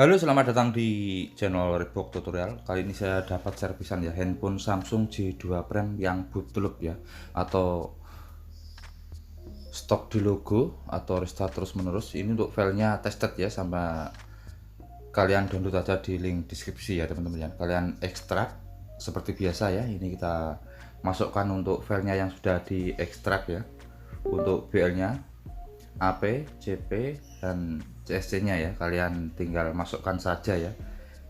Halo, selamat datang di channel Redbox Tutorial. Kali ini saya dapat servisan ya, handphone Samsung J2 Prime yang bootloop ya, atau stok di logo atau restart terus menerus. Ini untuk filenya tested ya, sama kalian download aja di link deskripsi ya teman-teman ya. Kalian ekstrak seperti biasa ya. Ini kita masukkan untuk filenya yang sudah diekstrak ya. Untuk BL-nya, AP, CP, dan CSC-nya ya, kalian tinggal masukkan saja ya,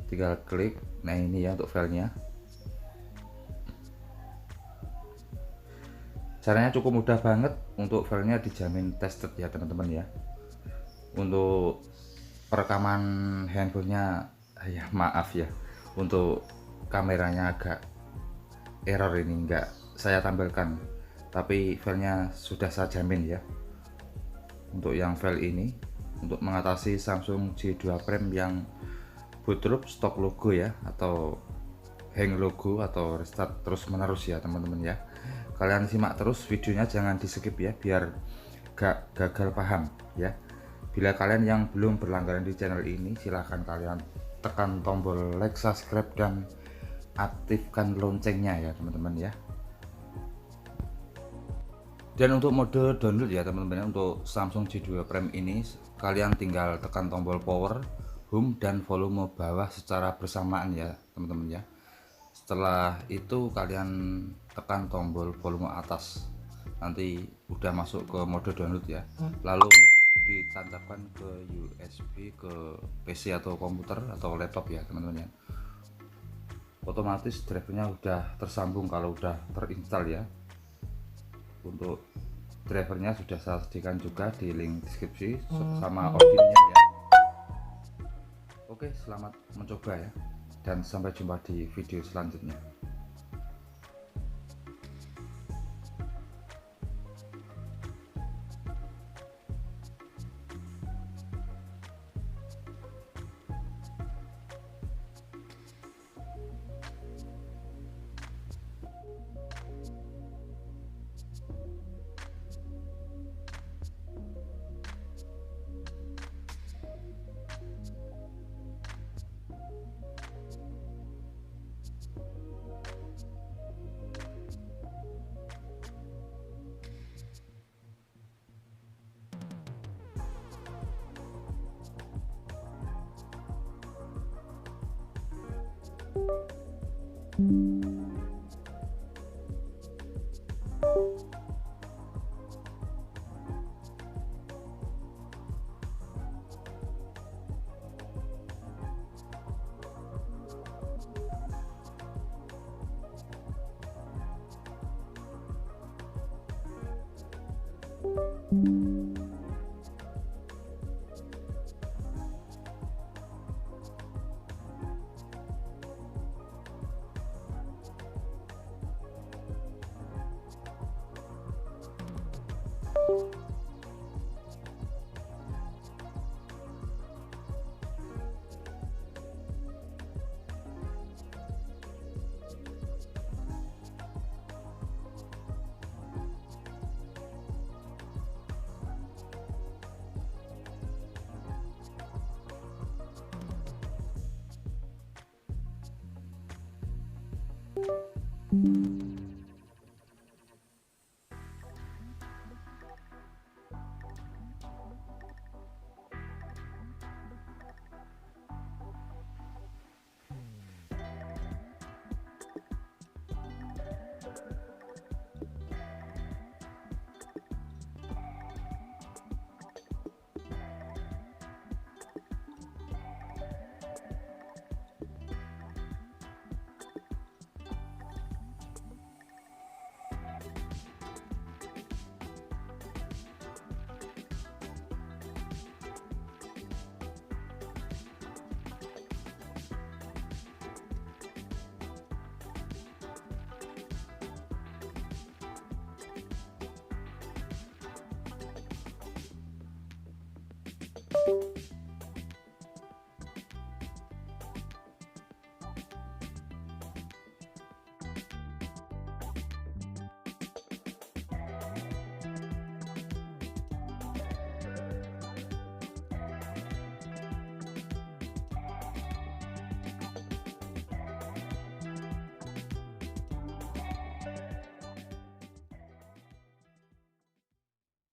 tinggal klik. Nah ini ya untuk filenya, caranya cukup mudah banget. Untuk filenya dijamin tested ya teman-teman ya. Untuk perekaman handphonenya ya maaf ya, untuk kameranya agak error, ini enggak saya tampilkan, tapi filenya sudah saya jamin ya. Untuk yang file ini untuk mengatasi Samsung J2 Prime yang bootloop stok logo ya, atau hang logo atau restart terus menerus ya teman-teman ya. Kalian simak terus videonya, jangan di skip ya, biar gak gagal paham ya. Bila kalian yang belum berlangganan di channel ini, silahkan kalian tekan tombol like, subscribe, dan aktifkan loncengnya ya teman-teman ya. Dan untuk mode download ya teman-teman, untuk Samsung J2 Prime ini kalian tinggal tekan tombol power, home, dan volume bawah secara bersamaan ya teman-teman ya. Setelah itu kalian tekan tombol volume atas, nanti udah masuk ke mode download ya. Lalu ditancapkan ke USB, ke PC atau komputer atau laptop ya teman-teman ya. Otomatis drivernya udah tersambung kalau udah terinstall ya. Untuk drivernya sudah saya sediakan juga di link deskripsi sama ordinnya ya. Oke, selamat mencoba ya, dan sampai jumpa di video selanjutnya. You